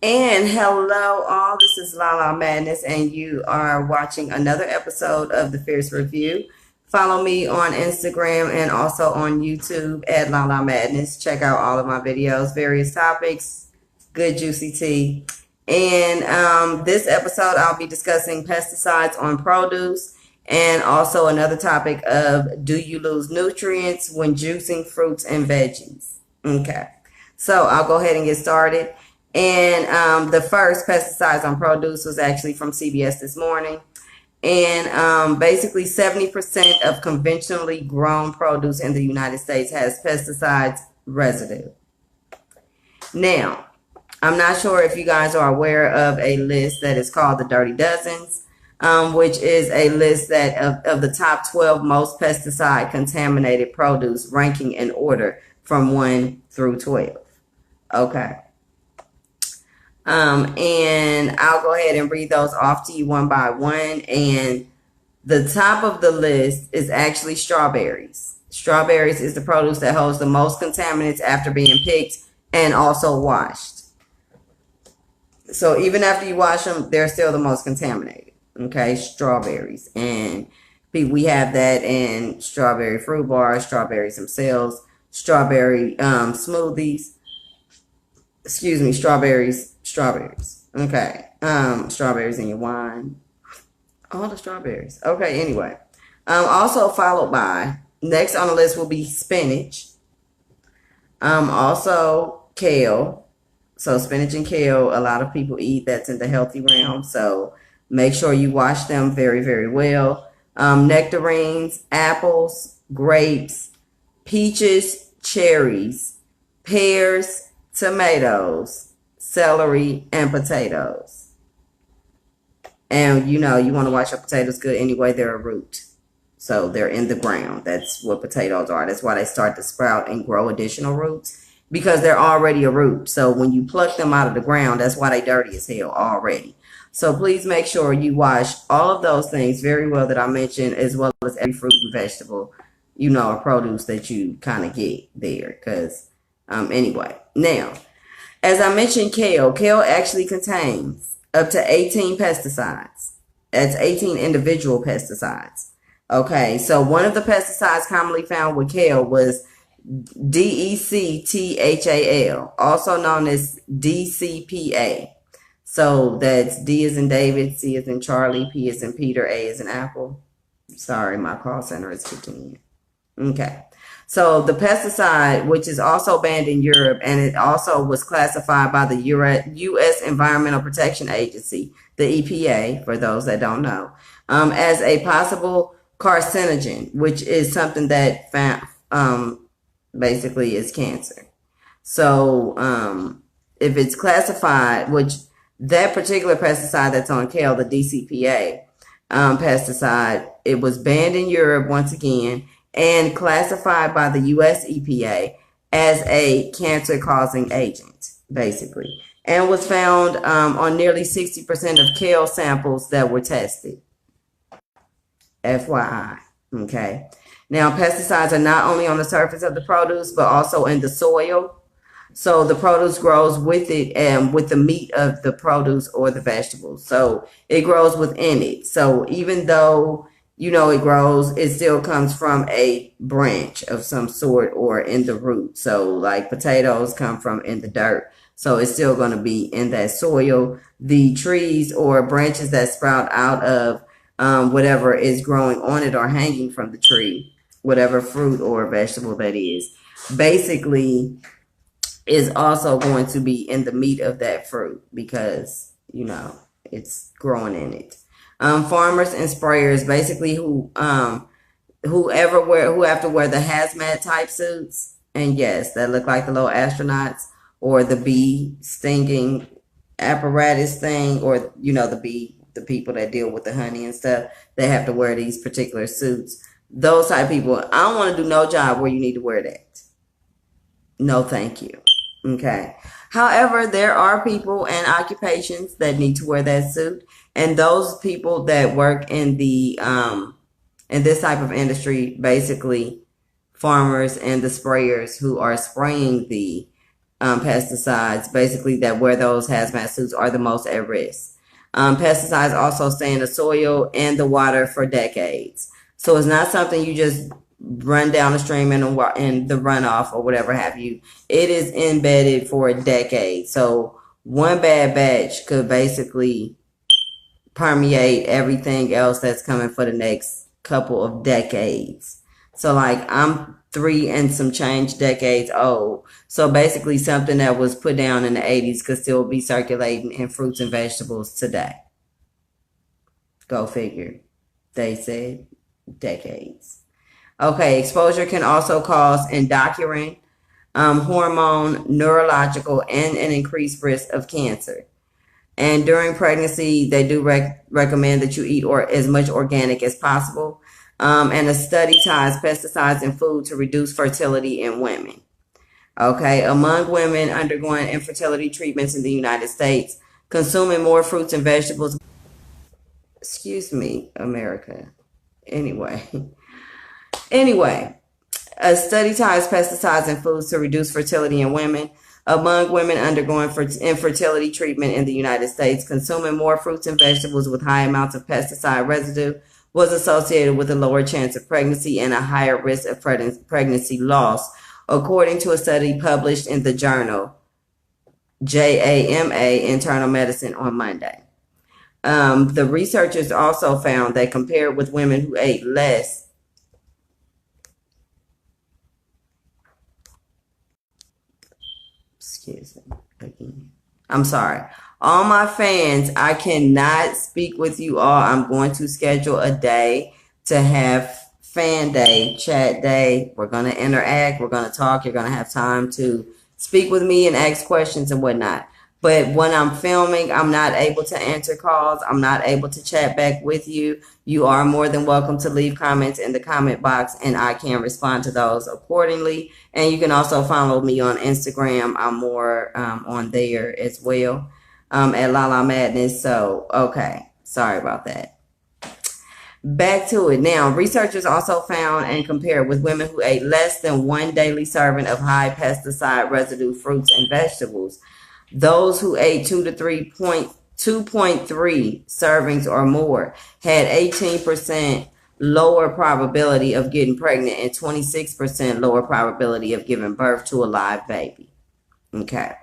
And hello, all. This is Lala Madness, and you are watching another episode of the Fierce Review. Follow me on Instagram and also on YouTube at Lala Madness. Check out all of my videos, various topics, good juicy tea. And this episode, I'll be discussing pesticides on produce and also another topic of do you lose nutrients when juicing fruits and veggies? Okay, so I'll go ahead and get started. And the first pesticides on produce was actually from CBS this morning. And basically 70% of conventionally grown produce in the United States has pesticides residue. Now, I'm not sure if you guys are aware of a list that is called the Dirty Dozens, which is a list that of the top 12 most pesticide contaminated produce ranking in order from 1 through 12. Okay. And I'll go ahead and read those off to you one by one. And the top of the list is actually strawberries. Strawberries is the produce that holds the most contaminants after being picked and also washed. So even after you wash them, they're still the most contaminated. Okay, strawberries. And we have that in strawberry fruit bars, strawberries themselves, strawberry smoothies. Excuse me, strawberries. Okay. Strawberries in your wine. All the strawberries. Okay, anyway. Also followed by, next on the list will be spinach. Also kale. So spinach and kale, a lot of people eat. That's in the healthy realm. So make sure you wash them very, very well. Nectarines, apples, grapes, peaches, cherries, pears, tomatoes, celery, and potatoes. And you know, you want to wash your potatoes good anyway. They're a root. So they're in the ground. That's what potatoes are. That's why they start to sprout and grow additional roots, because they're already a root. So when you pluck them out of the ground, that's why they dirty as hell already. So please make sure you wash all of those things very well that I mentioned, as well as every fruit and vegetable, you know, or produce that you kind of get there. Because anyway, now, as I mentioned, kale actually contains up to 18 pesticides. That's 18 individual pesticides. Okay, so one of the pesticides commonly found with kale was DECTHAL, also known as DCPA. So that's D as in David, C as in Charlie, P as in Peter, A as in Apple. Sorry, my call center is kicking in. Okay. So the pesticide, which is also banned in Europe, and it also was classified by the U.S. Environmental Protection Agency, the EPA, for those that don't know, as a possible carcinogen, which is something that basically is cancer. So if it's classified, which that particular pesticide that's on kale, the DCPA pesticide, it was banned in Europe once again, and classified by the U.S. EPA as a cancer-causing agent, basically, and was found on nearly 60% of kale samples that were tested. FYI, okay? Now, pesticides are not only on the surface of the produce, but also in the soil. So the produce grows with it and with the meat of the produce or the vegetables. So it grows within it. So even though, you know, it grows, it still comes from a branch of some sort or in the root. So like potatoes come from in the dirt. So it's still going to be in that soil. The trees or branches that sprout out of whatever is growing on it or hanging from the tree, whatever fruit or vegetable that is, basically is also going to be in the meat of that fruit, because, you know, it's growing in it. Farmers and sprayers, basically who have to wear the hazmat type suits, and yes, that look like the little astronauts, or the bee stinging apparatus thing, or, you know, the people that deal with the honey and stuff, they have to wear these particular suits. Those type of people, I don't want to do no job where you need to wear that. No, thank you. Okay. However, there are people and occupations that need to wear that suit, and those people that work in the in this type of industry, basically farmers and the sprayers who are spraying the pesticides, basically that where those hazmat suits are the most at risk. Pesticides also stay in the soil and the water for decades. So it's not something you just run down the stream in the runoff or whatever have you. It is embedded for a decade. So one bad batch could basically permeate everything else that's coming for the next couple of decades. So like I'm 3 and some change decades old. So basically something that was put down in the 80s could still be circulating in fruits and vegetables today. Go figure. They said decades. Okay, exposure can also cause endocrine, hormone, neurological, and an increased risk of cancer. And during pregnancy, they do recommend that you eat as much organic as possible. And a study ties pesticides in food to reduce fertility in women. Okay, among women undergoing infertility treatments in the United States, consuming more fruits and vegetables. Excuse me, America. Anyway, a study ties pesticides in foods to reduce fertility in women. Among women undergoing infertility treatment in the United States, consuming more fruits and vegetables with high amounts of pesticide residue was associated with a lower chance of pregnancy and a higher risk of pregnancy loss, according to a study published in the journal JAMA Internal Medicine on Monday. The researchers also found that compared with women who ate less, excuse me again. I'm sorry. All my fans, I cannot speak with you all. I'm going to schedule a day to have fan day, chat day. We're going to interact. We're going to talk. You're going to have time to speak with me and ask questions and whatnot. But when I'm filming, I'm not able to answer calls. I'm not able to chat back with you. You are more than welcome to leave comments in the comment box, and I can respond to those accordingly. And you can also follow me on Instagram. I'm more on there as well at Lala Madness. So, okay. Sorry about that. Back to it. Now, researchers also found and compared with women who ate less than one daily serving of high pesticide residue fruits and vegetables. Those who ate 2.3 servings or more had 18% lower probability of getting pregnant and 26% lower probability of giving birth to a live baby. Okay.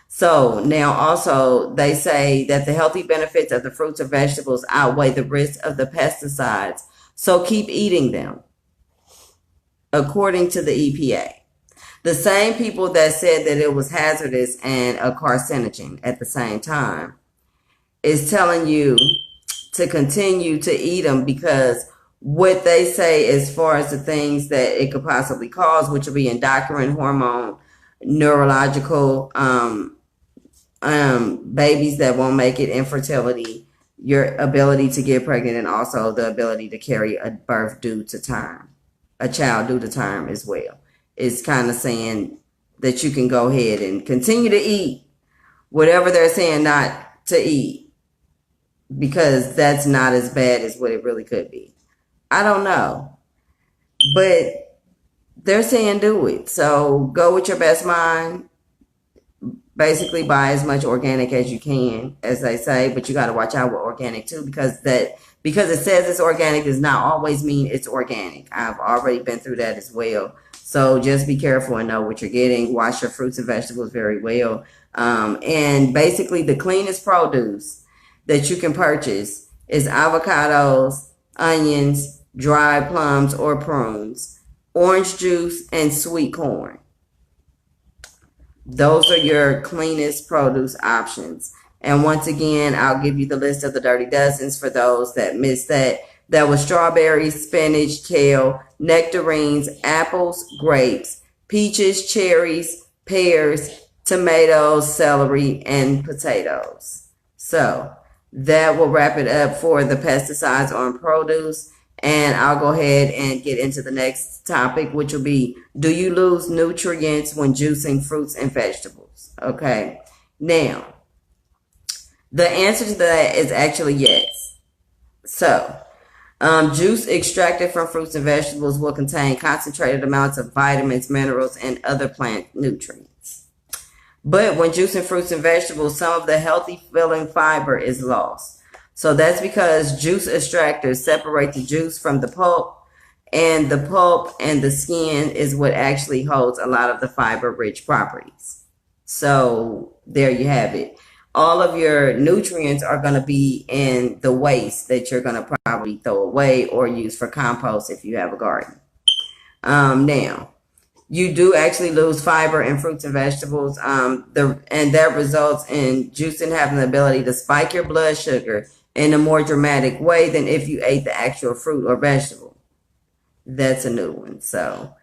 So now also they say that the healthy benefits of the fruits or vegetables outweigh the risk of the pesticides. So keep eating them, according to the EPA. The same people that said that it was hazardous and a carcinogen at the same time is telling you to continue to eat them, because what they say as far as the things that it could possibly cause, which will be endocrine, hormone, neurological, babies that won't make it, infertility, your ability to get pregnant, and also the ability to carry a child due to term as well. Is kind of saying that you can go ahead and continue to eat whatever they're saying not to eat, because that's not as bad as what it really could be. I don't know, but they're saying do it. So go with your best mind. Basically buy as much organic as you can, as they say, but you got to watch out with organic too, because it says it's organic does not always mean it's organic. I've already been through that as well. So just be careful and know what you're getting. Wash your fruits and vegetables very well. And basically the cleanest produce that you can purchase is avocados, onions, dried plums or prunes, orange juice, and sweet corn. Those are your cleanest produce options. And once again, I'll give you the list of the dirty dozens for those that missed that. That was strawberries, spinach, kale, nectarines, apples, grapes, peaches, cherries, pears, tomatoes, celery, and potatoes. So that will wrap it up for the pesticides on produce. And I'll go ahead and get into the next topic, which will be, do you lose nutrients when juicing fruits and vegetables? Okay. Now, the answer to that is actually yes. So, juice extracted from fruits and vegetables will contain concentrated amounts of vitamins, minerals, and other plant nutrients. But when juicing fruits and vegetables, some of the healthy filling fiber is lost. So that's because juice extractors separate the juice from the pulp, and the pulp and the skin is what actually holds a lot of the fiber rich properties. So there you have it. All of your nutrients are going to be in the waste that you're going to probably throw away or use for compost if you have a garden. Now, you do actually lose fiber in fruits and vegetables, and that results in juicing having the ability to spike your blood sugar in a more dramatic way than if you ate the actual fruit or vegetable. That's a new one. So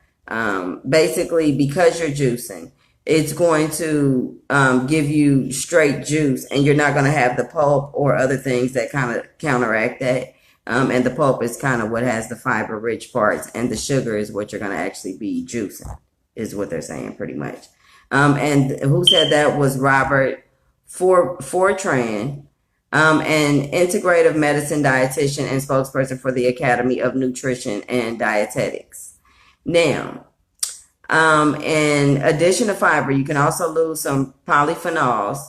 basically, because you're juicing, it's going to give you straight juice, and you're not going to have the pulp or other things that kind of counteract that. And the pulp is kind of what has the fiber rich parts, and the sugar is what you're going to actually be juicing, is what they're saying pretty much. And who said that was Robert Fortran, an integrative medicine dietitian and spokesperson for the Academy of Nutrition and Dietetics. Now, in addition to fiber, you can also lose some polyphenols,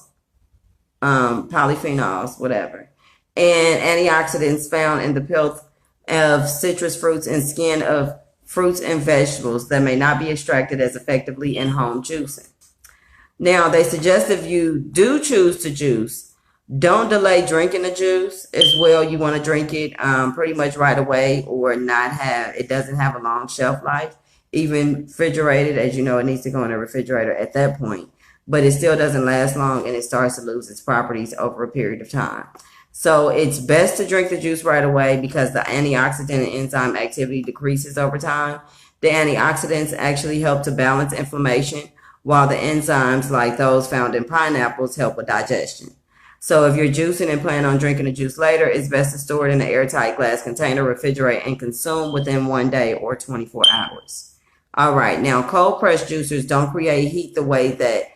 whatever, and antioxidants found in the peel of citrus fruits and skin of fruits and vegetables that may not be extracted as effectively in home juicing. Now, they suggest if you do choose to juice, don't delay drinking the juice as well. You want to drink it pretty much right away, or not have, it doesn't have a long shelf life. Even refrigerated, as you know, it needs to go in a refrigerator at that point, but it still doesn't last long, and it starts to lose its properties over a period of time. So it's best to drink the juice right away because the antioxidant and enzyme activity decreases over time. The antioxidants actually help to balance inflammation, while the enzymes, like those found in pineapples, help with digestion. So if you're juicing and plan on drinking the juice later, it's best to store it in an airtight glass container, refrigerate, and consume within 1 day or 24 hours. All right, now cold press juicers don't create heat the way that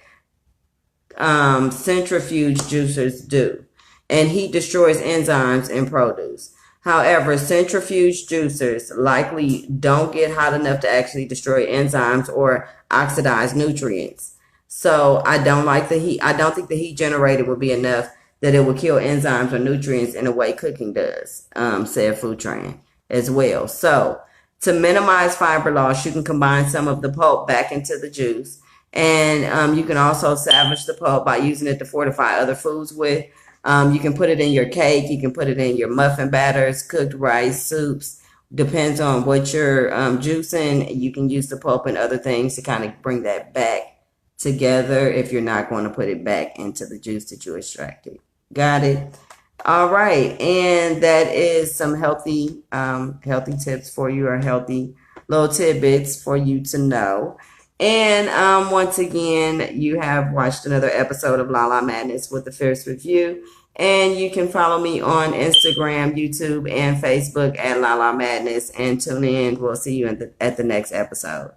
centrifuge juicers do, and heat destroys enzymes in produce. However, centrifuge juicers likely don't get hot enough to actually destroy enzymes or oxidize nutrients. So I don't like the heat. I don't think the heat generated would be enough that it would kill enzymes or nutrients in the way cooking does, said Foodtran as well. So to minimize fiber loss, you can combine some of the pulp back into the juice. And you can also salvage the pulp by using it to fortify other foods with. You can put it in your cake. You can put it in your muffin batters, cooked rice, soups. Depends on what you're juicing. You can use the pulp and other things to kind of bring that back together if you're not going to put it back into the juice that you extracted. Got it? All right, and that is some healthy tips for you, or healthy little tidbits for you to know. And once again, you have watched another episode of La La Madness with the Fierce Review, and you can follow me on Instagram, YouTube, and Facebook at La La Madness, and tune in. We'll see you at the next episode.